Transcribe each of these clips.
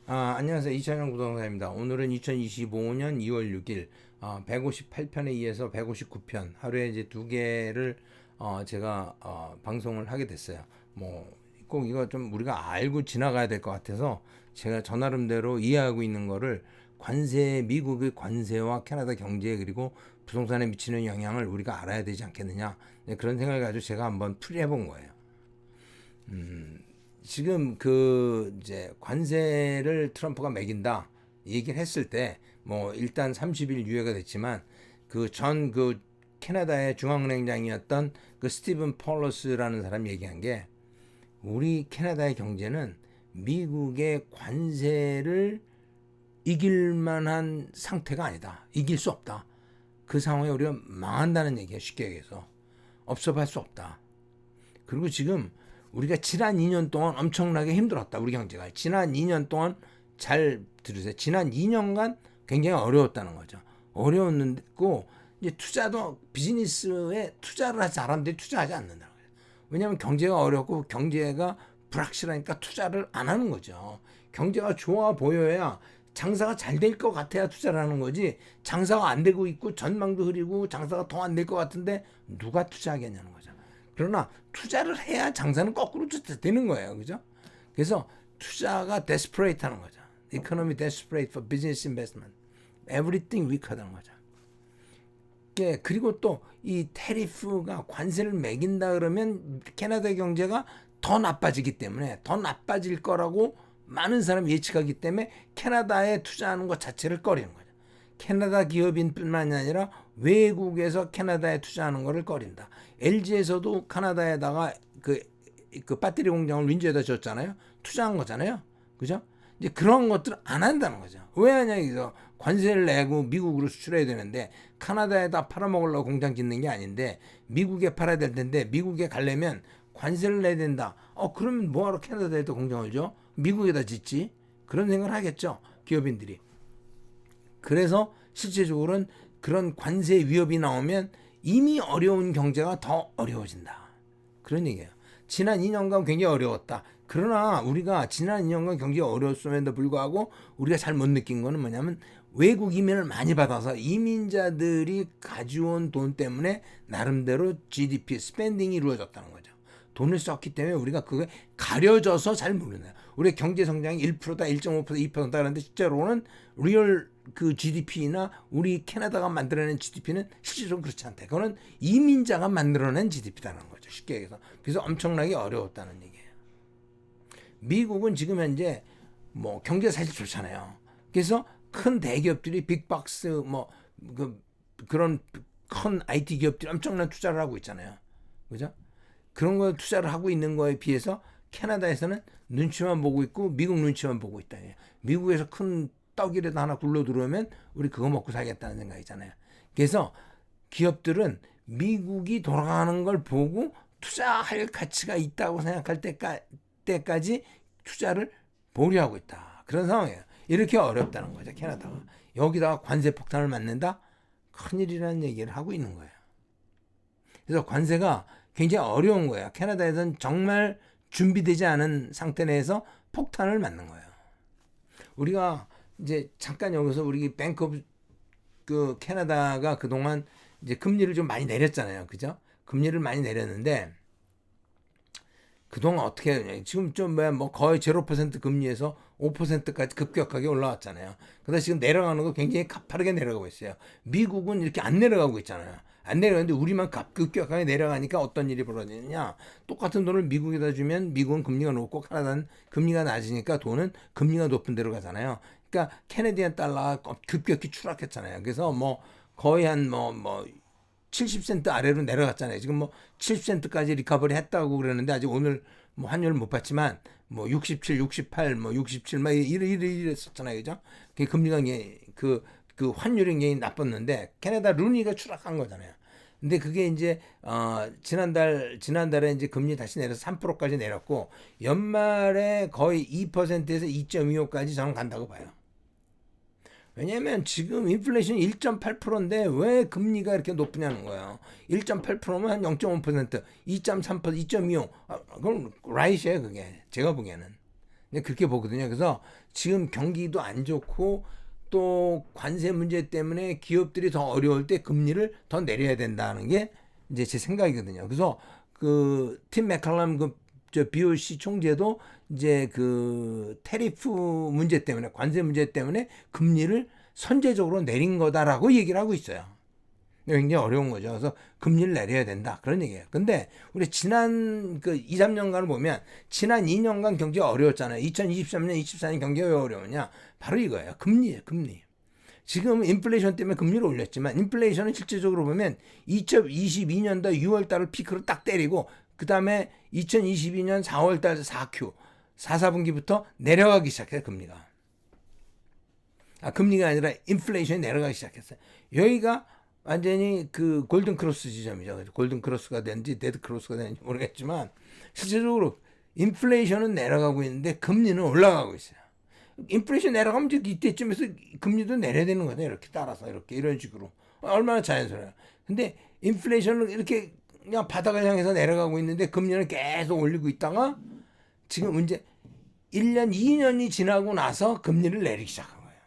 안녕하세요. 이찬영 부동산입니다. 오늘은 2025년 2월 6일 158편에 이어서 159편 하루에 이제 두 개를 제가 방송을 하게 됐어요. 뭐 꼭 이거 좀 우리가 알고 지나가야 될 것 같아서 제가 저 나름대로 이해하고 있는 거를 미국의 관세와 캐나다 경제 그리고 부동산에 미치는 영향을 우리가 알아야 되지 않겠느냐, 네, 그런 생각을 가지고 제가 한번 풀이해 본 거예요. 지금 그 이제 관세를 트럼프가 매긴다 얘기를 했을 때 뭐 일단 30일 유예가 됐지만 그 캐나다의 중앙은행장이었던 그 스티븐 폴러스라는 사람이 얘기한 게, 우리 캐나다의 경제는 미국의 관세를 이길 만한 상태가 아니다. 이길 수 없다. 그 상황에 우리가 망한다는 얘기야. 쉽게 얘기해서 업섭할 수 없다. 그리고 지금 우리가 지난 2년 동안 엄청나게 힘들었다. 우리 경제가 지난 2년 동안, 잘 들으세요, 지난 2년간 굉장히 어려웠다는 거죠. 어려웠는데고 이제 투자도, 비즈니스에 투자를 하지, 사람들이 투자하지 않는다는 거예요. 왜냐하면 경제가 어렵고 경제가 불확실하니까 투자를 안 하는 거죠. 경제가 좋아 보여야, 장사가 잘 될 것 같아야 투자를 하는 거지, 장사가 안 되고 있고 전망도 흐리고 장사가 더 안 될 것 같은데 누가 투자하겠냐는 거죠. 그러나 투자를 해야 장사는 거꾸로 되는 거예요. 그죠? 그래서 투자가 desperate 하는 거죠. Economy desperate for business investment. Everything weak 하다는 거죠. 예, 그리고 또 이 테리프가 관세를 매긴다 그러면 캐나다 경제가 더 나빠지기 때문에, 더 나빠질 거라고 많은 사람이 예측하기 때문에 캐나다에 투자하는 것 자체를 꺼리는 거죠. 캐나다 기업인뿐만이 아니라 외국에서 캐나다에 투자하는 것을 꺼린다. LG에서도 캐나다에다가 그 배터리 공장을 윈저에다 줬잖아요. 투자한 거잖아요. 그죠? 이제 그런 것들을 안 한다는 거죠. 왜 하냐, 여기서 관세를 내고 미국으로 수출해야 되는데 캐나다에다 팔아먹으려고 공장 짓는 게 아닌데, 미국에 팔아야 될 텐데 미국에 가려면 관세를 내야 된다. 그러면 뭐하러 캐나다에다 공장을 줘? 미국에다 짓지. 그런 생각을 하겠죠, 기업인들이. 그래서 실제적으로는 그런 관세 위협이 나오면 이미 어려운 경제가 더 어려워진다. 그런 얘기예요. 지난 2년간 굉장히 어려웠다. 그러나 우리가 지난 2년간 경제가 어려웠음에도 불구하고 우리가 잘 못 느낀 거는 뭐냐면, 외국 이민을 많이 받아서 이민자들이 가져온 돈 때문에 나름대로 GDP, 스pen딩이 이루어졌다는 거죠. 돈을 썼기 때문에 우리가 그게 가려져서 잘 모르는 거예요. 우리 경제 성장이 1%다, 1.5%, 2%다 그러는데 실제로는 리얼 그 GDP나 우리 캐나다가 만들어낸 GDP는 실질적으로 그렇지 않다. 그거는 이민자가 만들어낸 GDP라는 거죠. 쉽게 얘기해서. 그래서 엄청나게 어려웠다는 얘기예요. 미국은 지금 현재 뭐 경제가 사실 좋잖아요. 그래서 큰 대기업들이 빅박스 그런 큰 IT 기업들이 엄청난 투자를 하고 있잖아요. 그죠? 그런 거 투자를 하고 있는 거에 비해서 캐나다에서는 눈치만 보고 있고 미국 눈치만 보고 있다. 미국에서 큰 떡이라도 하나 굴러 들어오면 우리 그거 먹고 살겠다는 생각이잖아요. 그래서 기업들은 미국이 돌아가는 걸 보고 투자할 가치가 있다고 생각할 때까지 투자를 보류하고 있다. 그런 상황이에요. 이렇게 어렵다는 거죠, 캐나다가. 여기다가 관세 폭탄을 맞는다? 큰일이라는 얘기를 하고 있는 거예요. 그래서 관세가 굉장히 어려운 거예요. 캐나다에서는 정말 준비되지 않은 상태 내에서 폭탄을 맞는 거예요. 우리가 이제 잠깐 여기서 우리 뱅크 오브 그 캐나다가 그동안 이제 금리를 좀 많이 내렸잖아요. 그죠? 금리를 많이 내렸는데 그동안 어떻게 했냐. 지금 좀 뭐 거의 0% 금리에서 5%까지 급격하게 올라왔잖아요. 그래서 지금 내려가는 거 굉장히 가파르게 내려가고 있어요. 미국은 이렇게 안 내려가고 있잖아요. 안 내려가는데 우리만 급격하게 내려가니까 어떤 일이 벌어지느냐. 똑같은 돈을 미국에다 주면 미국은 금리가 높고 캐나다는 금리가 낮으니까 돈은 금리가 높은 데로 가잖아요. 그러니까 캐네디안 달러가 급격히 추락했잖아요. 그래서 뭐 거의 한 70센트 아래로 내려갔잖아요. 지금 뭐 70센트까지 리커버리 했다고 그러는데 아직 오늘 뭐 환율을 못 봤지만 뭐 67, 68, 뭐 67, 막 이랬었잖아요. 그죠? 그 금리가 그 환율이 굉장히 나빴는데 캐나다 루니가 추락한 거잖아요. 근데 그게 이제 지난달에 이제 금리 다시 내려서 3%까지 내렸고 연말에 거의 2%에서 2.25까지 저는 간다고 봐요. 왜냐면 지금 인플레이션이 1.8%인데 왜 금리가 이렇게 높으냐는 거예요. 1.8%면 한 0.5%, 2.3%, 2.25. 그럼 라이트예요, 그게. 제가 보기에는. 그렇게 보거든요. 그래서 지금 경기도 안 좋고 또 관세 문제 때문에 기업들이 더 어려울 때 금리를 더 내려야 된다는 게 이제 제 생각이거든요. 그래서 그 팀 맥칼럼 저 BOC 총재도 이제 그 테리프 문제 때문에 관세 문제 때문에 금리를 선제적으로 내린 거다라고 얘기를 하고 있어요. 굉장히 어려운 거죠. 그래서 금리를 내려야 된다. 그런 얘기예요. 근데 우리 지난 그 2, 3년간을 보면 지난 2년간 경기가 어려웠잖아요. 2023년, 24년 경기가 왜 어려우냐? 바로 이거예요. 금리예요. 금리. 지금 인플레이션 때문에 금리를 올렸지만 인플레이션은 실질적으로 보면 2022년도 6월 달을 피크로 딱 때리고 그다음에 2022년 4월 달 4Q 4, 4분기부터 내려가기 시작해요. 금리가. 금리가 아니라 인플레이션이 내려가기 시작했어요. 여기가 완전히 그 골든 크로스 지점이죠. 골든 크로스가 되는지 데드 크로스가 되는지 모르겠지만 실질적으로 인플레이션은 내려가고 있는데 금리는 올라가고 있어요. 인플레이션 내려가면 이때쯤에서 금리도 내려야 되는 거죠. 이렇게 따라서 이렇게 이런 식으로 얼마나 자연스러워요. 근데 인플레이션은 이렇게 그냥 바닥을 향해서 내려가고 있는데 금리는 계속 올리고 있다가 지금 문제 1년, 2년이 지나고 나서 금리를 내리기 시작한 거예요.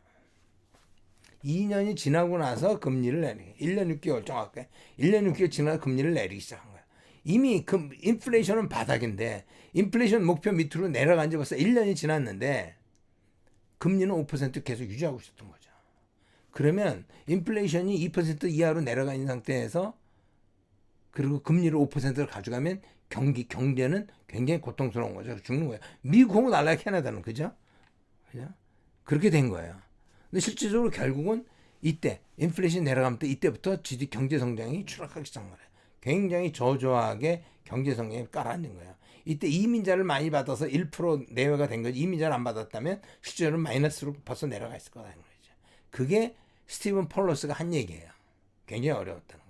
2년이 지나고 나서 금리를 내리기. 1년 6개월 정확하게. 1년 6개월 지나서 금리를 내리기 시작한 거예요. 이미 인플레이션은 바닥인데 인플레이션 목표 밑으로 내려간 지 벌써 1년이 지났는데 금리는 5% 계속 유지하고 있었던 거죠. 그러면 인플레이션이 2% 이하로 내려가 있는 상태에서 그리고 금리를 5%를 가져가면 경제는 굉장히 고통스러운 거죠. 죽는 거예요. 미국하고 달라요. 캐나다는. 그죠? 그렇게 된 거예요. 근데 실질적으로 결국은 이때 인플레이션 내려가면 이때부터 경제 성장이 추락하기 시작한 거예요. 굉장히 저조하게 경제 성장이 깔아앉은 거예요. 이때 이민자를 많이 받아서 1% 내외가 된 거지. 이민자를 안 받았다면 실제로 마이너스로 벌써 내려가 있을 거라는 거죠. 그게 스티븐 폴러스가 한 얘기예요. 굉장히 어려웠다는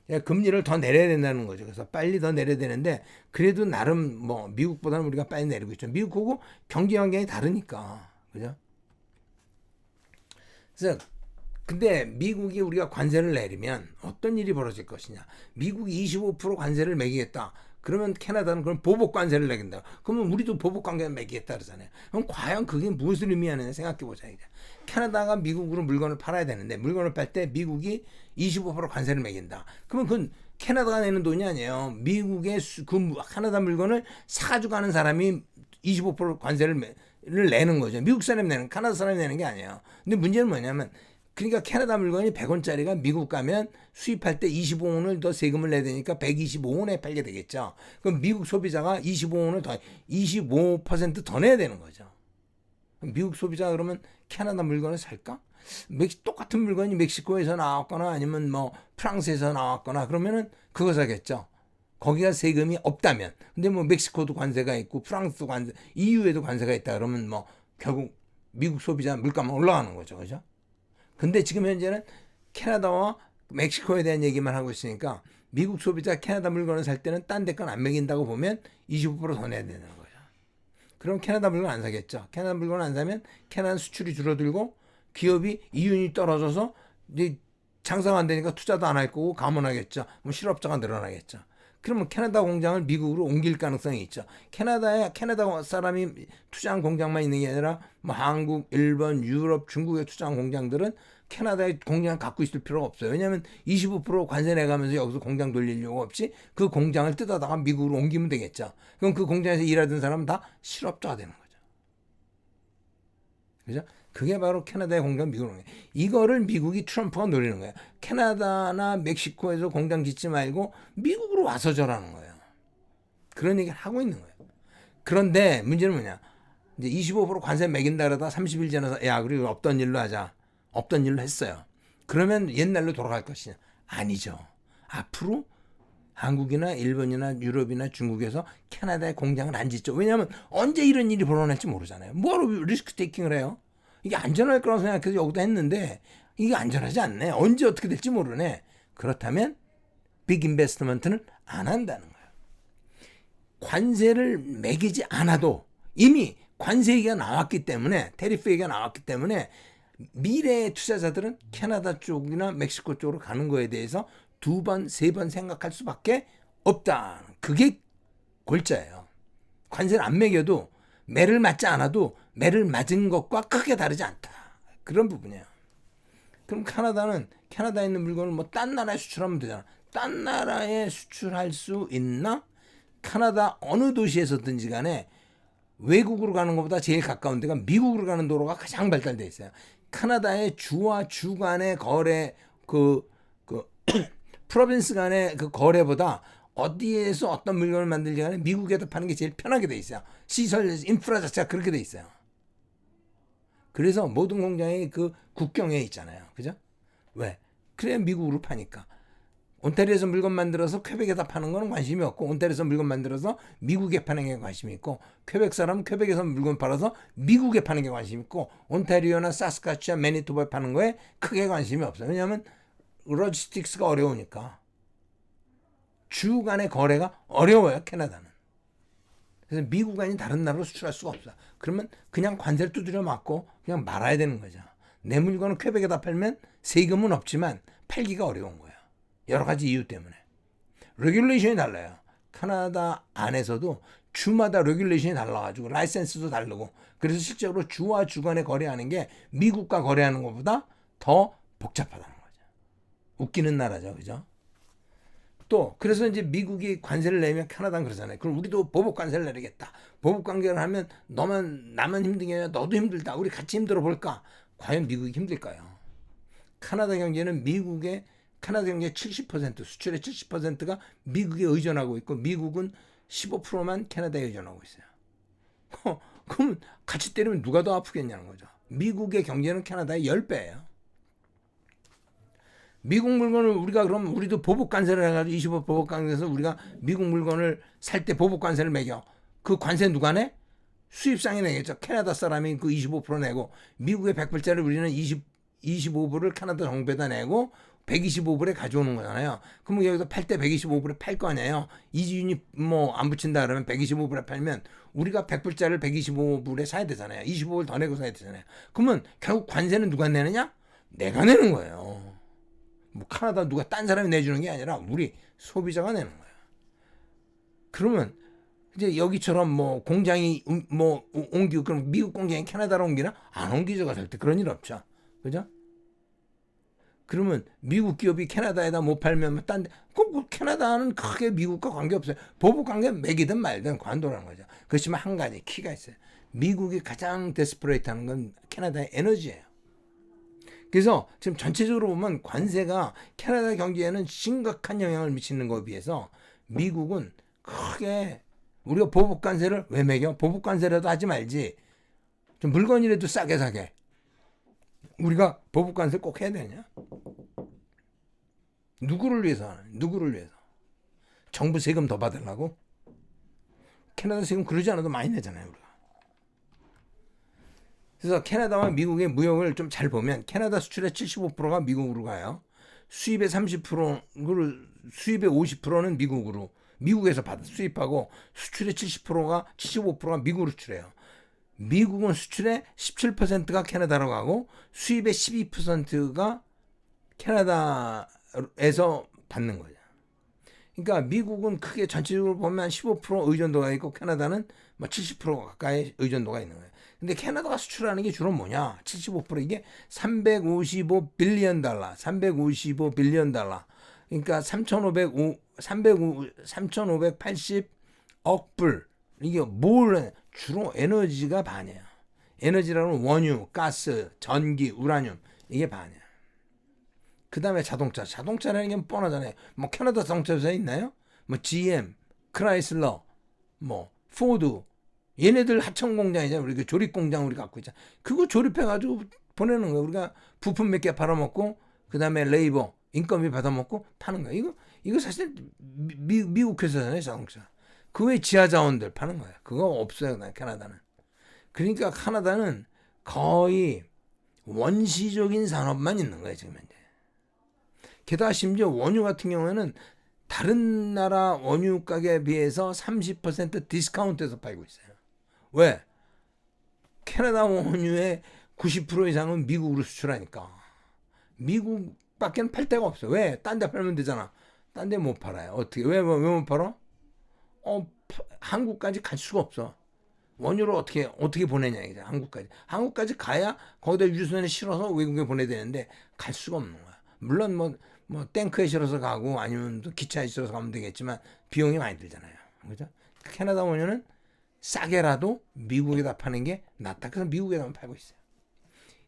거죠. 금리를 더 내려야 된다는 거죠. 그래서 빨리 더 내려야 되는데 그래도 나름 뭐 미국보다는 우리가 빨리 내리고 있죠. 미국하고 경제 환경이 다르니까. 그죠? 그래서 근데 미국이 우리가 관세를 내리면 어떤 일이 벌어질 것이냐. 미국이 25% 관세를 매기겠다. 그러면 캐나다는 그럼 보복 관세를 매긴다. 그러면 우리도 보복 관세를 매기겠다 그러잖아요. 그럼 과연 그게 무엇을 의미하느냐 생각해 보자. 이제. 캐나다가 미국으로 물건을 팔아야 되는데 물건을 팔 때 미국이 25% 관세를 매긴다. 그러면 그건 캐나다가 내는 돈이 아니에요. 미국의 그 캐나다 물건을 사가지고 가는 사람이 25% 관세를 내는 거죠. 미국 사람이 내는, 캐나다 사람이 내는 게 아니에요. 근데 문제는 뭐냐면 그러니까 캐나다 물건이 100원짜리가 미국 가면 수입할 때 25원을 더 세금을 내야 되니까 125원에 팔게 되겠죠. 그럼 미국 소비자가 25원을 더 25% 내야 되는 거죠. 미국 소비자가 그러면 캐나다 물건을 살까? 똑같은 물건이 멕시코에서 나왔거나 아니면 뭐 프랑스에서 나왔거나 그러면은 그거 사겠죠. 거기가 세금이 없다면. 근데 뭐 멕시코도 관세가 있고 프랑스도 관세, EU에도 관세가 있다 그러면 뭐 결국 미국 소비자 물가만 올라가는 거죠. 그죠? 근데 지금 현재는 캐나다와 멕시코에 대한 얘기만 하고 있으니까 미국 소비자 캐나다 물건을 살 때는 딴 데 건 안 매긴다고 보면 25%더 내야 되는 거죠. 그럼 캐나다 물건 안 사겠죠. 캐나다 물건 안 사면 캐나다 수출이 줄어들고 기업이 이윤이 떨어져서 이제 장사가 안 되니까 투자도 안 할 거고 감원하겠죠. 그럼 실업자가 늘어나겠죠. 그러면 캐나다 공장을 미국으로 옮길 가능성이 있죠. 캐나다 사람이 투자한 공장만 있는 게 아니라 뭐 한국, 일본, 유럽, 중국에 투자한 공장들은 캐나다에 공장을 갖고 있을 필요가 없어요. 왜냐하면 25% 관세 내가면서 여기서 공장 돌릴 이유가 없이 그 공장을 뜯어다가 미국으로 옮기면 되겠죠. 그럼 그 공장에서 일하던 사람은 다 실업자가 되는 거죠. 그죠? 그게 바로 캐나다의 공장 미국으로 옮겨요. 이거를 미국이 트럼프가 노리는 거예요. 캐나다나 멕시코에서 공장 짓지 말고 미국으로 와서 저라는 거예요. 그런 얘기를 하고 있는 거예요. 그런데 문제는 뭐냐? 이제 25% 관세 매긴다 그러다 30일 지나서 야, 그리고 없던 일로 하자. 없던 일로 했어요. 그러면 옛날로 돌아갈 것이냐? 아니죠. 앞으로 한국이나 일본이나 유럽이나 중국에서 캐나다에 공장을 안 짓죠. 왜냐하면 언제 이런 일이 벌어날지 모르잖아요. 뭐하러 리스크 테이킹을 해요? 이게 안전할 거라고 생각해서 여기다 했는데 이게 안전하지 않네. 언제 어떻게 될지 모르네. 그렇다면 빅 인베스트먼트는 안 한다는 거예요. 관세를 매기지 않아도 이미 관세 얘기가 나왔기 때문에 테리프 얘기가 나왔기 때문에 미래의 투자자들은 캐나다 쪽이나 멕시코 쪽으로 가는 거에 대해서 2번, 3번 생각할 수밖에 없다. 그게 골자예요. 관세를 안 매겨도 매를 맞지 않아도 매를 맞은 것과 크게 다르지 않다. 그런 부분이에요. 그럼 캐나다에 있는 물건을 뭐 딴 나라에 수출하면 되잖아. 딴 나라에 수출할 수 있나? 캐나다 어느 도시에서든지 간에 외국으로 가는 것보다 제일 가까운 데가 미국으로 가는 도로가 가장 발달돼 있어요. 캐나다의 주와 주 간의 거래 그 프로빈스 간의 그 거래보다 어디에서 어떤 물건을 만들지 간에 미국에다 파는 게 제일 편하게 돼 있어요. 시설 인프라 자체가 그렇게 돼 있어요. 그래서 모든 공장이 그 국경에 있잖아요. 그죠? 왜? 그래 미국으로 파니까. 온타리오에서 물건 만들어서 퀘벡에다 파는 거는 관심이 없고, 온타리오에서 물건 만들어서 미국에 파는 게 관심이 있고, 퀘벡 사람은 퀘벡에서 물건 팔아서 미국에 파는 게 관심이 있고, 온타리오나 사스카츄와 매니토바에 파는 거에 크게 관심이 없어요. 왜냐하면 로지스틱스가 어려우니까. 주 간의 거래가 어려워요, 캐나다는. 그래서 미국 아닌 다른 나라로 수출할 수가 없어. 그러면 그냥 관세를 두드려 맞고 그냥 말아야 되는 거죠. 내 물건을 퀘벡에다 팔면 세금은 없지만 팔기가 어려운 거예요. 여러 가지 이유 때문에. 레귤레이션이 달라요. 캐나다 안에서도 주마다 레귤레이션이 달라가지고 라이센스도 다르고, 그래서 실제로 주와 주 간에 거래하는 게 미국과 거래하는 것보다 더 복잡하다는 거죠. 웃기는 나라죠. 그죠? 또 그래서 이제 미국이 관세를 내면 캐나다는 그러잖아요. 그럼 우리도 보복 관세를 내리겠다. 보복 관세를 하면 나만 힘든 게 아니라 너도 힘들다. 우리 같이 힘들어 볼까? 과연 미국이 힘들까요? 캐나다 경제는 캐나다 경제 70% 수출의 70%가 미국에 의존하고 있고, 미국은 15%만 캐나다에 의존하고 있어요. 그럼 같이 때리면 누가 더 아프겠냐는 거죠. 미국의 경제는 캐나다의 10배예요. 미국 물건을 우리도 보복 관세를 해가지고 25% 보복 관세에서 우리가 미국 물건을 살 때 보복 관세를 매겨. 그 관세 누가 내? 수입상이 내겠죠. 캐나다 사람이 그 25% 내고, 미국의 100불짜리 우리는 25불을 캐나다 정부에다 내고 125불에 가져오는 거잖아요. 그럼 여기서 팔 때 125불에 팔 거 아니에요. 이윤이 뭐 안 붙인다 그러면 125불에 팔면 우리가 100불짜리를 125불에 사야 되잖아요. 25불 더 내고 사야 되잖아요. 그러면 결국 관세는 누가 내느냐? 내가 내는 거예요. 뭐 캐나다 누가 딴 사람이 내주는 게 아니라 우리 소비자가 내는 거야. 그러면 이제 여기처럼 뭐 공장이 뭐 옮기고, 그럼 미국 공장이 캐나다로 옮기나? 안 옮기죠. 절대 그런 일 없죠. 그죠? 그러면 미국 기업이 캐나다에다 못 팔면 딴 데, 그 캐나다는 크게 미국과 관계없어요. 보복 관계 매기든 말든 관도라는 거죠. 그렇지만 한 가지 키가 있어요. 미국이 가장 데스퍼레이트하는 건 캐나다의 에너지예요. 그래서 지금 전체적으로 보면 관세가 캐나다 경제에는 심각한 영향을 미치는 것에 비해서 미국은 크게, 우리가 보복 관세를 왜 매겨? 보복 관세라도 하지 말지. 좀 물건이라도 싸게 사게. 우리가 보복 관세 꼭 해야 되냐? 누구를 위해서 하는? 누구를 위해서? 정부 세금 더 받으려고? 캐나다 세금 그러지 않아도 많이 내잖아요, 우리가. 그래서 캐나다와 미국의 무역을 좀 잘 보면 캐나다 수출의 75%가 미국으로 가요. 수입의 30%를, 수입의 50%는 미국에서 수입하고, 수출의 75%가 미국으로 수출해요. 미국은 수출의 17%가 캐나다로 가고, 수입의 12%가 캐나다에서 받는 거죠. 그러니까 미국은 크게 전체적으로 보면 15% 의존도가 있고, 캐나다는 뭐 70% 가까이 의존도가 있는 거예요. 근데 캐나다가 수출하는 게 주로 뭐냐? 75% 이게 355 빌리언 달러. 그러니까 3,580억 불. 이게 주로 에너지가 반이에요. 에너지라는 원유, 가스, 전기, 우라늄, 이게 반이에요. 그 다음에 자동차라는 게 뻔하잖아요. 뭐 캐나다 자동차 회사 있나요? 뭐 GM, 크라이슬러, 뭐 포드, 얘네들 하청 공장이잖아요. 우리 그 조립 공장 우리 갖고 있잖아. 그거 조립해가지고 보내는 거예요. 우리가 부품 몇 개 팔아먹고, 그 다음에 레이버, 인건비 받아먹고 타는 거예요. 이거 사실 미국 회사잖아요, 자동차. 그 외에 지하 자원들 파는 거예요. 그거 없어요, 캐나다는. 그러니까 캐나다는 거의 원시적인 산업만 있는 거예요, 지금 현재. 게다가 심지어 원유 같은 경우에는 다른 나라 원유 가격에 비해서 30% 디스카운트해서 팔고 있어요. 왜? 캐나다 원유의 90% 이상은 미국으로 수출하니까. 미국밖에는 팔 데가 없어요. 왜? 딴 데 팔면 되잖아. 딴 데 못 팔아요. 어떻게? 왜 못 팔아? 한국까지 갈 수가 없어. 원유를 어떻게 보내냐 이제 한국까지 가야 거기다 유선에 실어서 외국에 보내야 되는데 갈 수가 없는 거야. 물론 뭐 탱크에 실어서 가고 아니면 또 기차에 실어서 가면 되겠지만 비용이 많이 들잖아요. 그죠? 캐나다 원유는 싸게라도 미국에다 파는 게 낫다. 그래서 미국에다만 팔고 있어요.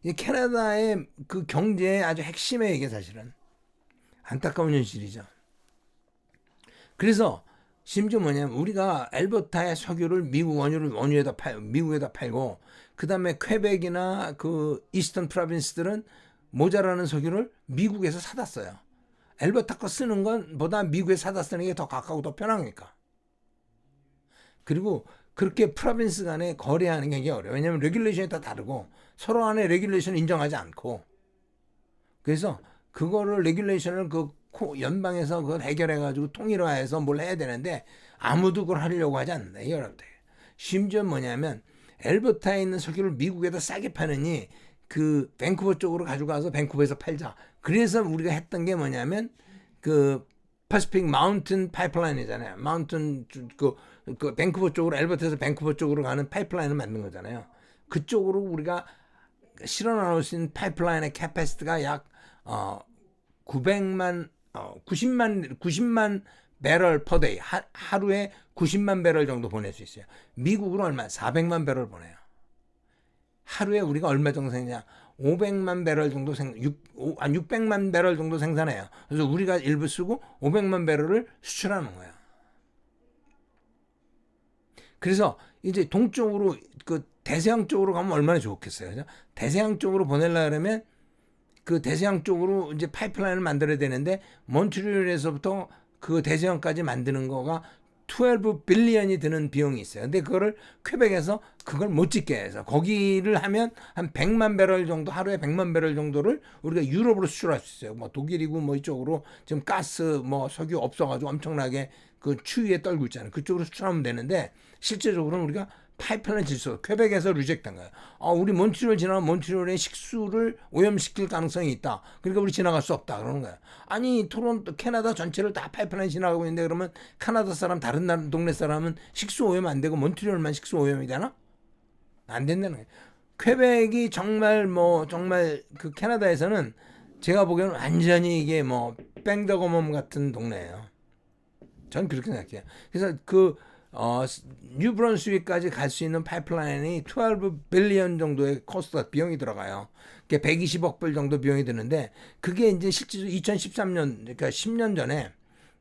이 캐나다의 그 경제의 아주 핵심에 이게 사실은 안타까운 현실이죠. 그래서 심지어 뭐냐면 우리가 엘버타의 석유를 미국에다 팔고 그다음에 퀘벡이나 그 이스턴 프로빈스들은 모자라는 석유를 미국에서 사다 써요. 엘버타 거 쓰는 건보다 미국에서 사다 쓰는 게 더 가깝고 더 편하니까. 그리고 그렇게 프로빈스 간에 거래하는 게 어려워요. 왜냐하면 레귤레이션이 다 다르고 서로 간에 레귤레이션을 인정하지 않고 그래서 그거를 레귤레이션을 그 연방에서 그걸 해결해가지고 통일화해서 뭘 해야 되는데 아무도 그걸 하려고 하지 않는다. 이 여러분들. 심지어 뭐냐면 엘버타에 있는 석유를 미국에다 싸게 파느니 그 밴쿠버 쪽으로 가져가서 밴쿠버에서 팔자. 그래서 우리가 했던 게 뭐냐면 그 퍼시픽 마운틴 파이프라인이잖아요. 마운틴 그 밴쿠버 쪽으로 엘버타에서 밴쿠버 쪽으로 가는 파이프라인을 만든 거잖아요. 그쪽으로 우리가 실어 나올 수 있는 파이프라인의 캐패시티가 약 90만 배럴 per day 하루에 90만 배럴 정도 보낼 수 있어요. 미국으로 얼마? 400만 배럴 보내요. 하루에 우리가 얼마 정도 생기냐? 500만 배럴 정도 600만 배럴 정도 생산해요. 그래서 우리가 일부 쓰고 500만 배럴을 수출하는 거예요. 그래서 이제 동쪽으로 그 대서양 쪽으로 가면 얼마나 좋겠어요. 그죠? 대서양 쪽으로 보내려고 그러면 그 대서양 쪽으로 이제 파이프라인을 만들어야 되는데 몬트리올에서부터 그 대서양까지 만드는 거가 12 빌리언이 드는 비용이 있어요. 근데 그거를 퀘벡에서 그걸 못 짓게 해서 거기를 하면 한 100만 배럴 정도 하루에 100만 배럴 정도를 우리가 유럽으로 수출할 수 있어요. 뭐 독일이고 뭐 이쪽으로 지금 가스 뭐 석유 없어가지고 엄청나게 그 추위에 떨고 있잖아요. 그쪽으로 수출하면 되는데 실제적으로는 우리가 파이프라인 질서 퀘벡에서 리젝트한 거예요. 우리 몬트리올 지나면 몬트리올의 식수를 오염시킬 가능성이 있다. 그러니까 우리 지나갈 수 없다 그러는 거예요. 아니 토론토 캐나다 전체를 다 파이프라인 지나가고 있는데 그러면 캐나다 사람 다른 동네 사람은 식수 오염 안 되고 몬트리올만 식수 오염이 되나? 안 된다는 거예요. 퀘벡이 정말 그 캐나다에서는 제가 보기에는 완전히 이게 뭐 뺑더거멈 같은 동네예요. 전 그렇게 생각해요. 그래서 뉴브런스윅까지 갈 수 있는 파이프라인이 12 빌리언 정도의 코스트가 비용이 들어가요. 그게 120억 불 정도 비용이 드는데 그게 이제 실제로 2013년 그러니까 10년 전에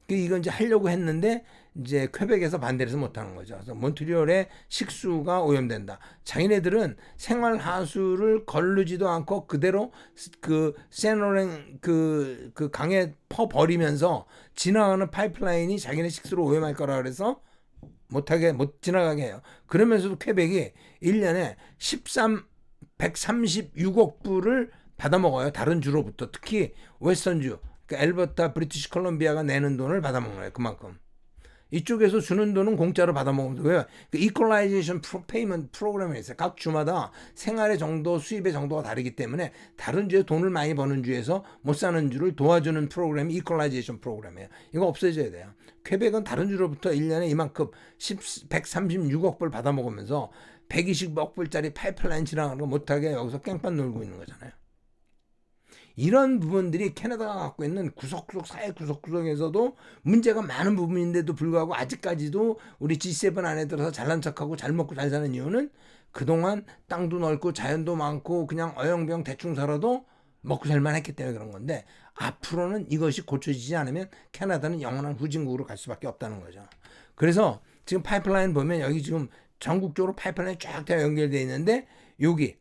이건 이제 하려고 했는데 이제 퀘벡에서 반대를 해서 못하는 거죠. 그래서 몬트리올의 식수가 오염된다. 자기네들은 생활 하수를 거르지도 않고 그대로 그 세노랭 그 강에 퍼 버리면서 지나가는 파이프라인이 자기네 식수로 오염할 거라 그래서 못 지나가게 해요. 그러면서도 퀘벡이 1년에 136억 불을 받아먹어요. 다른 주로부터. 특히 웨스턴주, 그러니까 엘버타, 브리티시 콜롬비아가 내는 돈을 받아먹는 거예요. 그만큼. 이쪽에서 주는 돈은 공짜로 받아먹으면 왜요? 그 이퀄라이제이션 페이먼트 프로그램이 있어요. 각 주마다 생활의 정도, 수입의 정도가 다르기 때문에 다른 주에 돈을 많이 버는 주에서 못 사는 주를 도와주는 프로그램이 이퀄라이제이션 프로그램이에요. 이거 없어져야 돼요. 퀘벡은 다른 주로부터 1년에 이만큼 136억 불 받아먹으면서 120억 불짜리 파이프라인 지나가는 거 못하게 여기서 깽판 놀고 있는 거잖아요. 이런 부분들이 캐나다가 갖고 있는 사회 구석구석에서도 문제가 많은 부분인데도 불구하고 아직까지도 우리 G7 안에 들어서 잘난 척하고 잘 먹고 잘 사는 이유는 그동안 땅도 넓고 자연도 많고 그냥 어영부영 대충 살아도 먹고 살만 했기 때문에 그런 건데 앞으로는 이것이 고쳐지지 않으면 캐나다는 영원한 후진국으로 갈 수밖에 없다는 거죠. 그래서 지금 파이프라인 보면 여기 지금 전국적으로 파이프라인이 쫙 다 연결되어 있는데 여기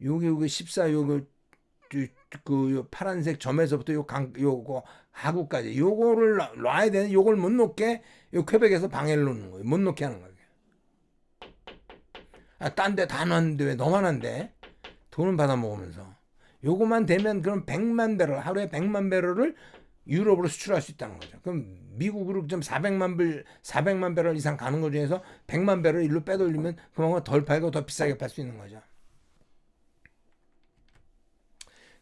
14 그 파란색 점에서부터 요거 하구까지 요거를 놔야 되는 요걸 못 놓게 요 퀘벡에서 방해를 놓는 거예요. 못 놓게 하는 거예요. 딴 데 다 놨는데 왜 너만 한데? 돈은 받아 먹으면서. 요거만 되면 그럼 100만 배럴 하루에 100만 배럴을 유럽으로 수출할 수 있다는 거죠. 그럼 미국으로 좀 400만 배럴 이상 가는 거 중에서 100만 배럴 일로 빼돌리면 그만큼 덜 팔고 더 비싸게 팔 수 있는 거죠.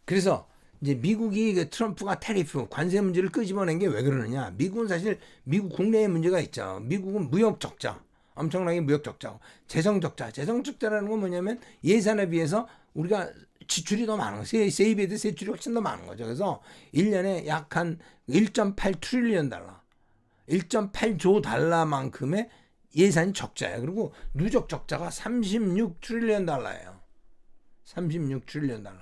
그래서 이제 미국이 그 트럼프가 테리프 관세 문제를 끄집어낸 게 왜 그러느냐? 미국은 사실 미국 국내에 문제가 있죠. 미국은 무역 적자, 엄청나게 무역 적자, 재정 적자. 재정 적자라는 건 뭐냐면 예산에 비해서 우리가 지출이 더 많은 거예요. 세입에 대해 세출이 훨씬 더 많은 거죠. 그래서 1년에 약 한 1.8 트릴리언 달러, 1.8조 달러만큼의 예산이 적자예요. 그리고 누적 적자가 36 트릴리언 달러예요. 36 트릴리언 달러.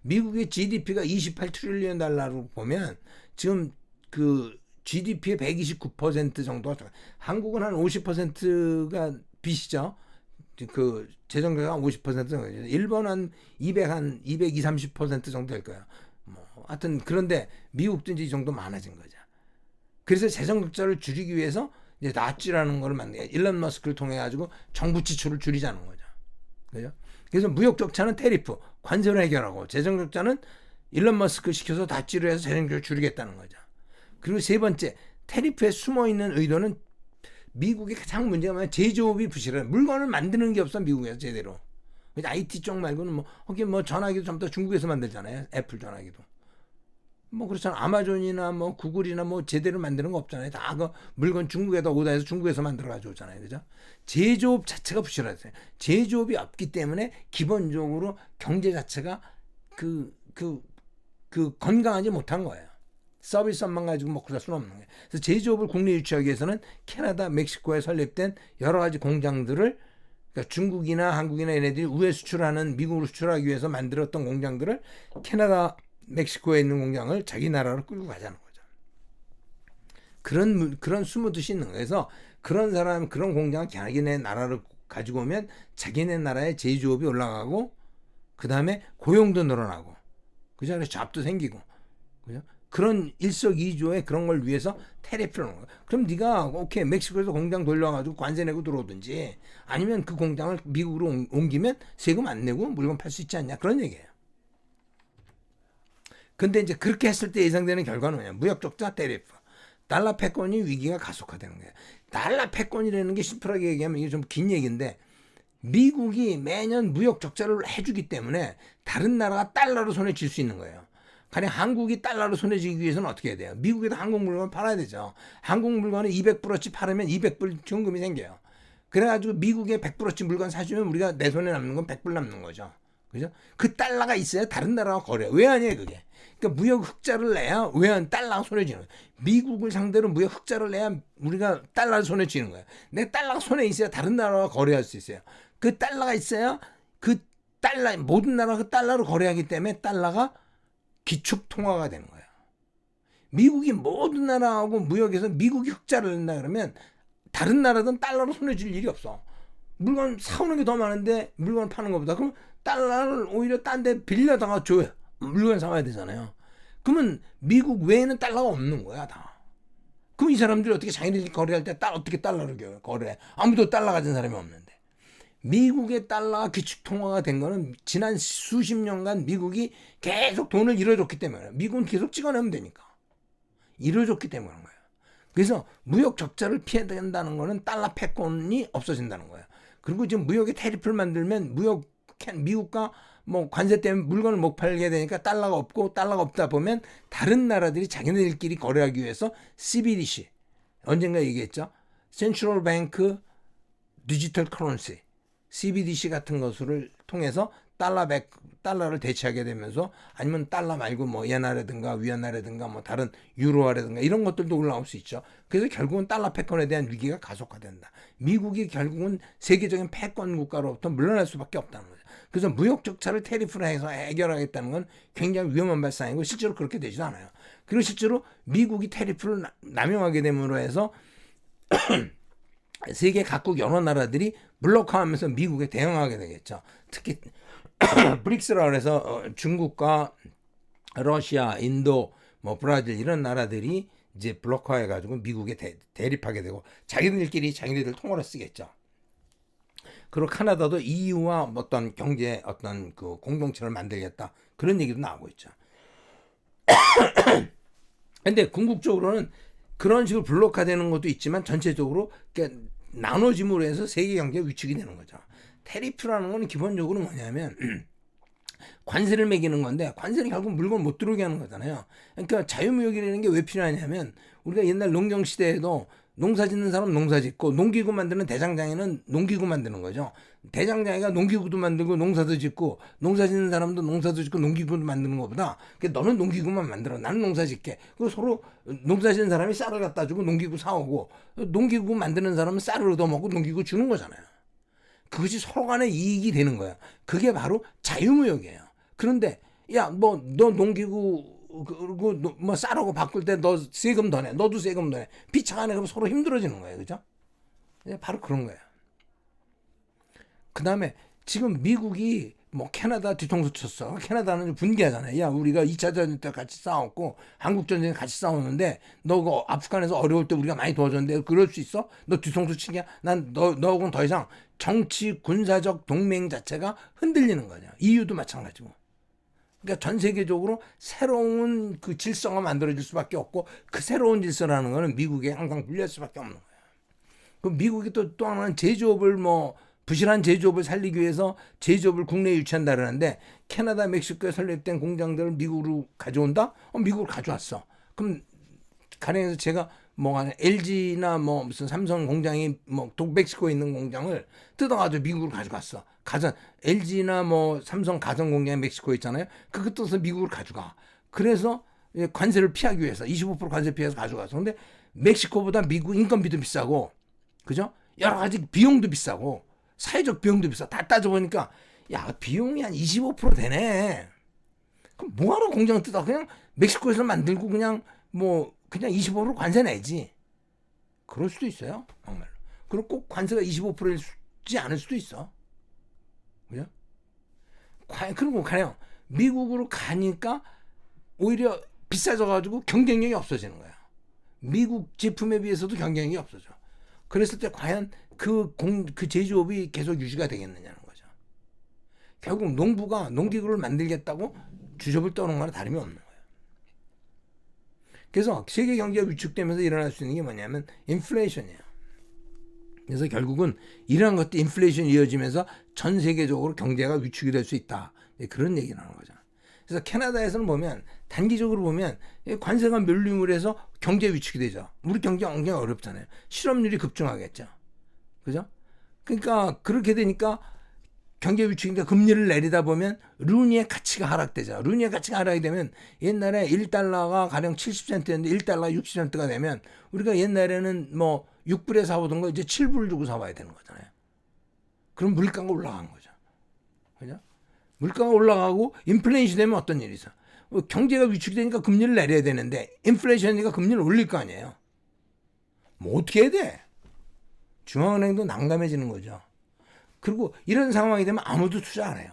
미국의 GDP가 28 트릴리언 달러로 보면 지금 그 GDP의 129% 정도가, 한국은 한 50%가 빚이죠. 그 재정자가 50% 정도. 일본은 한 220, 30% 정도 될 거예요. 뭐 하여튼 그런데 미국도 이제 이 정도 많아진 거죠. 그래서 재정 적자를 줄이기 위해서 이제 낫지라는 걸 만든 일론 머스크를 통해 가지고 정부 지출을 줄이자는 거죠. 그죠? 그래서 무역 적자는 테리프, 관세로 해결하고, 재정 적자는 일론 머스크 시켜서 낫지로 해서 재정 적자를 줄이겠다는 거죠. 그리고 세 번째, 테리프에 숨어 있는 의도는 미국의 가장 문제가 뭐냐, 제조업이 부실해. 물건을 만드는 게 없어 미국에서 제대로. IT 쪽 말고는 뭐 거기 뭐 전화기도 전부 다 중국에서 만들잖아요. 애플 전화기도. 뭐 그렇잖아. 아마존이나 뭐 구글이나 뭐 제대로 만드는 거 없잖아요. 다 그 물건 중국에다 오다해서 중국에서 만들어 가지고 오잖아요. 그죠? 제조업 자체가 부실하세요. 제조업이 없기 때문에 기본적으로 경제 자체가 그 건강하지 못한 거예요. 서비스업만 가지고 먹고 살 수는 없는 거예요. 그래서 제조업을 국내 유치하기 위해서는 캐나다, 멕시코에 설립된 여러 가지 공장들을, 그러니까 중국이나 한국이나 얘네들이 우회 수출하는, 미국으로 수출하기 위해서 만들었던 공장들을 캐나다, 멕시코에 있는 공장을 자기 나라로 끌고 가자는 거죠. 그런 숨어듯이 있는 거예요. 그래서 그런 사람, 그런 공장을 자기네 나라로 가지고 오면 자기네 나라의 제조업이 올라가고, 그 다음에 고용도 늘어나고, 그죠? 그래서 잡도 생기고, 그죠? 그런 일석이조의 그런 걸 위해서 테리프를 하는 거예요. 그럼 네가 오케이 멕시코에서 공장 돌려가지고 관세 내고 들어오든지, 아니면 그 공장을 미국으로 옮기면 세금 안 내고 물건 팔 수 있지 않냐, 그런 얘기예요. 근데 이제 그렇게 했을 때 예상되는 결과는 뭐냐? 무역 적자, 테리프, 달러 패권이 위기가 가속화되는 거예요. 달러 패권이라는 게 심플하게 얘기하면 이게 좀 긴 얘기인데, 미국이 매년 무역 적자를 해주기 때문에 다른 나라가 달러로 손에 쥘 수 있는 거예요. 가령 한국이 달러로 손에 쥐기 위해서는 어떻게 해야 돼요? 미국에도 한국 물건을 팔아야 되죠. 한국 물건을 200불어치 팔으면 200불 지원금이 생겨요. 그래가지고 미국에 100불어치 물건 사주면 우리가 내 손에 남는 건 100불 남는 거죠. 그죠? 그 달러가 있어야 다른 나라와 거래. 왜 아니에요, 그게? 그러니까 무역 흑자를 내야 왜 달러가 손에 쥐는 거예요. 미국을 상대로 무역 흑자를 내야 우리가 달러를 손에 쥐는 거예요. 내 달러가 손에 있어야 다른 나라와 거래할 수 있어요. 그 달러가 있어야 그 달러, 모든 나라가 그 달러로 거래하기 때문에 달러가 기축 통화가 되는 거예요. 미국이 모든 나라하고 무역에서 미국이 흑자를 낸다 그러면 다른 나라든 달러로 손에 쥘 일이 없어. 물건 사오는 게 더 많은데 물건 파는 것보다, 그럼 달러를 오히려 딴 데 빌려다가 줘요. 물건 사와야 되잖아요. 그러면 미국 외에는 달러가 없는 거야, 다. 그럼 이 사람들이 어떻게 자기들끼리 거래할 때 어떻게 달러를 거래해? 아무도 달러 가진 사람이 없는데. 미국의 달러가 기축통화가 된 거는 지난 수십 년간 미국이 계속 돈을 잃어줬기 때문에, 미국은 계속 찍어내면 되니까. 잃어줬기 때문에 그런 거예요. 그래서 무역 적자를 피해야 된다는 거는 달러 패권이 없어진다는 거예요. 그리고 지금 무역의 테리프를 만들면 미국과 뭐 관세 때문에 물건을 못 팔게 되니까 달러가 없고, 달러가 없다 보면 다른 나라들이 자기네들끼리 거래하기 위해서 CBDC, 언젠가 얘기했죠. Central Bank Digital Currency, CBDC 같은 것을 통해서 달러를 대체하게 되면서, 아니면 달러 말고 뭐 엔화라든가 위안화라든가 뭐 다른 유로화라든가 이런 것들도 올라올 수 있죠. 그래서 결국은 달러 패권에 대한 위기가 가속화된다. 미국이 결국은 세계적인 패권 국가로부터 물러날 수밖에 없다는 거죠. 그래서 무역 적자를 테리프로 해서 해결하겠다는 건 굉장히 위험한 발상이고, 실제로 그렇게 되지도 않아요. 그리고 실제로 미국이 테리프를 남용하게 됨으로 해서 세계 각국 여러 나라들이 블록화하면서 미국에 대응하게 되겠죠. 특히 브릭스라고 해서 중국과 러시아, 인도, 뭐 브라질 이런 나라들이 이제 블록화해가지고 미국에 대립하게 되고, 자기들끼리 자기네들 통화를 쓰겠죠. 그리고 카나다도 EU와 어떤 경제 어떤 그 공동체를 만들겠다, 그런 얘기도 나오고 있죠. 근데 궁극적으로는 그런 식으로 블록화되는 것도 있지만, 전체적으로 나눠짐으로 해서 세계 경제가 위축이 되는 거죠. 테리프라는 건 기본적으로 뭐냐면 관세를 매기는 건데 관세는 결국 물건 못 들어오게 하는 거잖아요. 그러니까 자유무역이라는 게 왜 필요하냐면 우리가 옛날 농경 시대에도 농사 짓는 사람 농사 짓고 농기구 만드는 대장장이는 농기구 만드는 거죠. 대장장이가 농기구도 만들고 농사도 짓고 농사 짓는 사람도 농사도 짓고 농기구도 만드는 것보다 너는 농기구만 만들어 나는 농사 짓게. 그 서로 농사 짓는 사람이 쌀을 갖다 주고 농기구 사오고 농기구 만드는 사람은 쌀을 얻어먹고 농기구 주는 거잖아요. 그것이 서로 간에 이익이 되는 거야. 그게 바로 자유무역이에요. 그런데 야 뭐 너 농기구 그리고 뭐 쌀하고 바꿀 때 너 세금 더 내. 너도 세금 더 내. 비차가네. 그럼 서로 힘들어지는 거예요. 그죠? 바로 그런 거예요. 그 다음에 지금 미국이 뭐 캐나다 뒤통수 쳤어. 캐나다는 분개하잖아요. 야 우리가 2차 전쟁 때 같이 싸웠고 한국 전쟁에 같이 싸웠는데 너가 아프간에서 어려울 때 우리가 많이 도와줬는데 그럴 수 있어? 너 뒤통수 치냐? 난 너하고는 더 이상 정치 군사적 동맹 자체가 흔들리는 거죠. EU도 마찬가지고. 그러니까 전 세계적으로 새로운 그 질서가 만들어질 수밖에 없고 그 새로운 질서라는 거는 미국에 항상 불리할 수밖에 없는 거예요. 그 미국이 또 하나는 제조업을 뭐 부실한 제조업을 살리기 위해서 제조업을 국내에 유치한다 그러는데 캐나다, 멕시코에 설립된 공장들을 미국으로 가져온다? 미국으로 가져왔어. 그럼 가령해서 제가 뭐 LG나 뭐 무슨 삼성 공장이 뭐 멕시코에 있는 공장을 뜯어가지고 미국으로 가져갔어. LG나 뭐 삼성 가전 공장이 멕시코에 있잖아요. 그거 뜯어서 미국으로 가져가. 그래서 관세를 피하기 위해서 25% 관세 피해서 가져갔어. 근데 멕시코보다 미국 인건비도 비싸고, 그죠? 여러 가지 비용도 비싸고, 사회적 비용도 비싸. 다 따져보니까 야 비용이 한 25% 되네. 그럼 뭐하러 공장 뜯어? 그냥 멕시코에서 만들고 그냥 뭐 그냥 25% 관세 내지. 그럴 수도 있어요. 정말로. 그리고 꼭 관세가 25%이지 않을 수도 있어. 그죠? 그리고 가령 미국으로 가니까 오히려 비싸져가지고 경쟁력이 없어지는 거야. 미국 제품에 비해서도 경쟁력이 없어져. 그랬을 때 과연 그 제조업이 계속 유지가 되겠느냐는 거죠. 결국 농부가 농기구를 만들겠다고 주접을 떠는 거나 다름이 없는 거예요. 그래서 세계 경제가 위축되면서 일어날 수 있는 게 뭐냐면 인플레이션이에요. 그래서 결국은 이러한 것도 인플레이션이 이어지면서 전 세계적으로 경제가 위축이 될 수 있다. 그런 얘기를 하는 거죠. 그래서 캐나다에서는 보면 단기적으로 보면 관세가 밀림을 해서 경제 위축이 되죠. 우리 경제 굉장히 어렵잖아요. 실업률이 급증하겠죠. 그죠? 그러니까 그렇게 되니까 경제 위축인데 금리를 내리다 보면 루니의 가치가 하락되죠. 루니의 가치가 하락이 되면 옛날에 1달러가 가령 70센트였는데 1달러 60센트가 되면 우리가 옛날에는 뭐 6불에 사오던 거 이제 7불 주고 사와야 되는 거잖아요. 그럼 물가가 올라간 거죠. 그죠? 물가가 올라가고 인플레이션이 되면 어떤 일이 있어? 경제가 위축이 되니까 금리를 내려야 되는데 인플레이션이니까 금리를 올릴 거 아니에요. 뭐 어떻게 해야 돼? 중앙은행도 난감해지는 거죠. 그리고 이런 상황이 되면 아무도 투자 안 해요.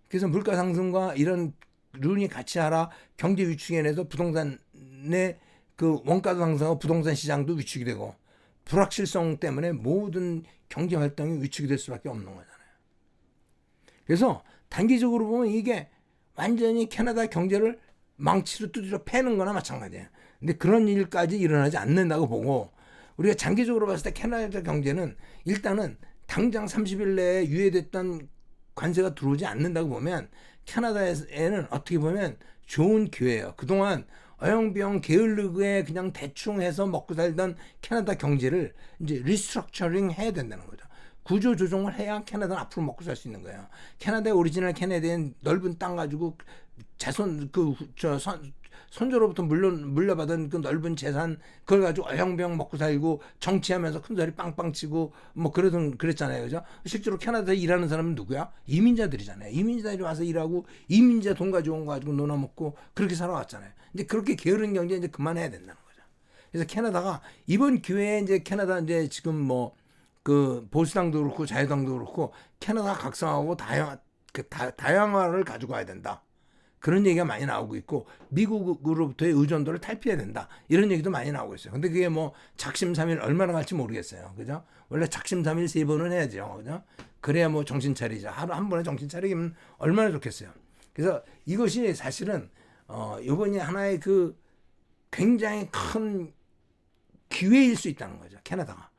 그래서 물가 상승과 이런 룬이 같이 하라 경제 위축에 인해서 부동산의 그 원가도 상승하고 부동산 시장도 위축이 되고 불확실성 때문에 모든 경제 활동이 위축이 될 수밖에 없는 거잖아요. 그래서 단기적으로 보면 이게 완전히 캐나다 경제를 망치로 두드려 패는 거나 마찬가지예요. 근데 그런 일까지 일어나지 않는다고 보고 우리가 장기적으로 봤을 때 캐나다 경제는 일단은 당장 30일 내에 유예됐던 관세가 들어오지 않는다고 보면 캐나다에는 어떻게 보면 좋은 기회예요. 그동안 어영비영 게을르게 그냥 대충 해서 먹고 살던 캐나다 경제를 이제 리스트럭처링 해야 된다는 거죠. 구조 조정을 해야 캐나다는 앞으로 먹고 살 수 있는 거예요. 캐나다의 오리지널 캐네디엔 넓은 땅 가지고 선조로부터 물려받은 그 넓은 재산 그걸 가지고 어영병 먹고 살고 정치하면서 큰소리 빵빵 치고 뭐 그랬잖아요. 그죠? 실제로 캐나다에 일하는 사람은 누구야? 이민자들이잖아요. 이민자들이 와서 일하고 이민자 돈 가져온 거 가지고 놀아먹고 그렇게 살아왔잖아요. 이제 그렇게 게으른 경제 이제 그만해야 된다는 거죠. 그래서 캐나다가 이번 기회에 이제 캐나다 이제 지금 뭐 그 보수당도 그렇고 자유당도 그렇고 캐나다 각성하고 다양화를 가지고 와야 된다. 그런 얘기가 많이 나오고 있고 미국으로부터의 의존도를 탈피해야 된다. 이런 얘기도 많이 나오고 있어요. 근데 그게 뭐 작심삼일 얼마나 갈지 모르겠어요. 그죠? 원래 작심삼일 3번은 해야죠. 그죠? 그래야 뭐 정신 차리죠. 하루 한 번에 정신 차리기면 얼마나 좋겠어요. 그래서 이것이 사실은 이번이 하나의 그 굉장히 큰 기회일 수 있다는 거죠. 캐나다가.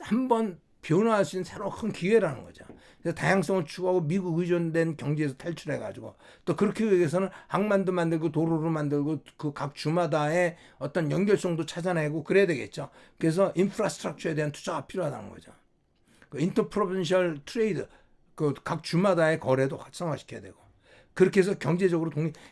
한번 변화할 수 있는 새로운 큰 기회라는 거죠. 그래서 다양성을 추구하고 미국 의존된 경제에서 탈출해가지고 또 그렇게 위해서는 항만도 만들고 도로를 만들고 그 각 주마다의 어떤 연결성도 찾아내고 그래야 되겠죠. 그래서 인프라스트럭처에 대한 투자가 필요하다는 거죠. 그 인터프로빈셜 트레이드, 그 각 주마다의 거래도 활성화시켜야 되고 그렇게 해서 경제적으로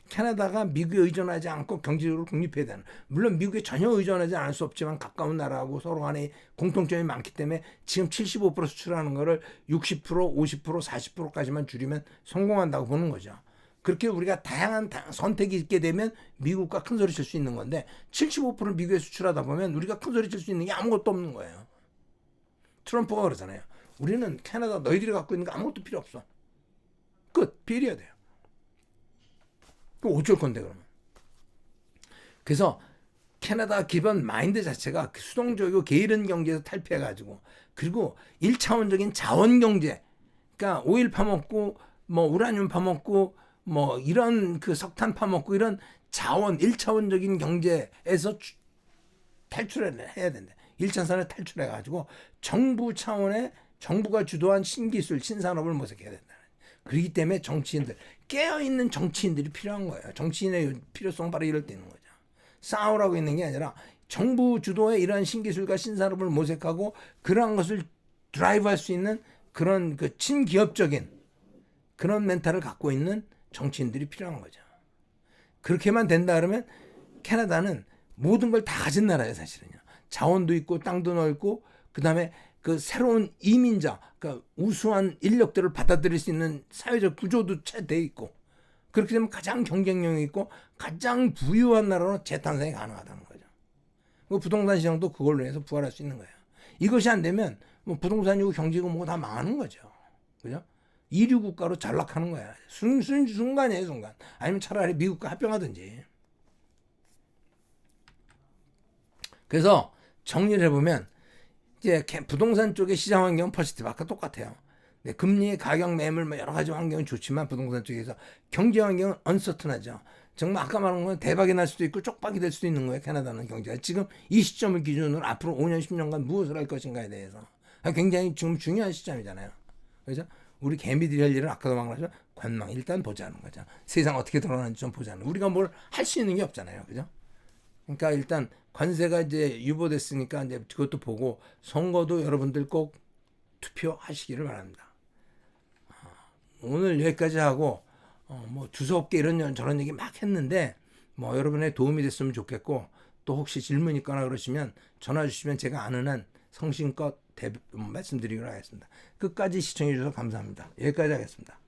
캐나다가 미국에 의존하지 않고 경제적으로 독립해야 되는. 물론 미국에 전혀 의존하지 않을 수 없지만 가까운 나라하고 서로 간에 공통점이 많기 때문에 지금 75% 수출하는 거를 60%, 50%, 40%까지만 줄이면 성공한다고 보는 거죠. 그렇게 우리가 다양한 선택이 있게 되면 미국과 큰 소리 칠 수 있는 건데 75% 미국에 수출하다 보면 우리가 큰 소리 칠 수 있는 게 아무것도 없는 거예요. 트럼프가 그러잖아요. 우리는 캐나다 너희들이 갖고 있는 거 아무것도 필요 없어. 끝. 비리야 돼요. 그럼 어쩔 건데 그러면. 그래서 캐나다 기본 마인드 자체가 수동적이고 게으른 경제에서 탈피해가지고 그리고 1차원적인 자원 경제, 그러니까 오일 파먹고 뭐 우라늄 파먹고 뭐 이런 그 석탄 파먹고 이런 자원 1차원적인 경제에서 탈출을 해야 된다. 1차선에 탈출해가지고 정부 차원의 정부가 주도한 신기술 신산업을 모색해야 된다. 그렇기 때문에 정치인들, 깨어있는 정치인들이 필요한 거예요. 정치인의 필요성 바로 이럴 때 있는 거죠. 싸우라고 있는 게 아니라 정부 주도의 이러한 신기술과 신산업을 모색하고 그러한 것을 드라이브할 수 있는 그런 그 친기업적인 그런 멘탈을 갖고 있는 정치인들이 필요한 거죠. 그렇게만 된다 그러면 캐나다는 모든 걸 다 가진 나라예요, 사실은요. 자원도 있고 땅도 넓고 그다음에 그 새로운 이민자, 그러니까 우수한 인력들을 받아들일 수 있는 사회적 구조도 채돼 있고 그렇게 되면 가장 경쟁력이 있고 가장 부유한 나라로 재탄생이 가능하다는 거죠. 그 부동산 시장도 그걸로 해서 부활할 수 있는 거예요. 이것이 안 되면 뭐 부동산이고 경제고 뭐고 다 망하는 거죠. 그죠? 이류 국가로 전락하는 거야. 순간이에요, 순간. 아니면 차라리 미국과 합병하든지. 그래서 정리를 해보면 이제 부동산 쪽의 시장 환경은 퍼시티브 아까 똑같아요. 네, 금리, 가격, 매물 뭐 여러 가지 환경은 좋지만 부동산 쪽에서 경제 환경은 언서튼하죠. 정말 아까 말한 건 대박이 날 수도 있고 쪽박이 될 수도 있는 거예요. 캐나다는 경제가 지금 이 시점을 기준으로 앞으로 5년, 10년간 무엇을 할 것인가에 대해서 굉장히 지금 중요한 시점이잖아요. 그렇죠? 우리 개미들이 할 일은 아까도 말했지만 관망 일단 보자는 거죠. 세상 어떻게 돌아가는지 좀 보자는. 우리가 뭘 할 수 있는 게 없잖아요. 그죠? 그러니까 일단 관세가 이제 유보됐으니까 이제 그것도 보고 선거도 여러분들 꼭 투표하시기를 바랍니다. 오늘 여기까지 하고 뭐 두서없게 이런 저런 얘기 막 했는데 뭐 여러분의 도움이 됐으면 좋겠고 또 혹시 질문 있거나 그러시면 전화 주시면 제가 아는 한 성심껏 말씀드리도록 하겠습니다. 끝까지 시청해 주셔서 감사합니다. 여기까지 하겠습니다.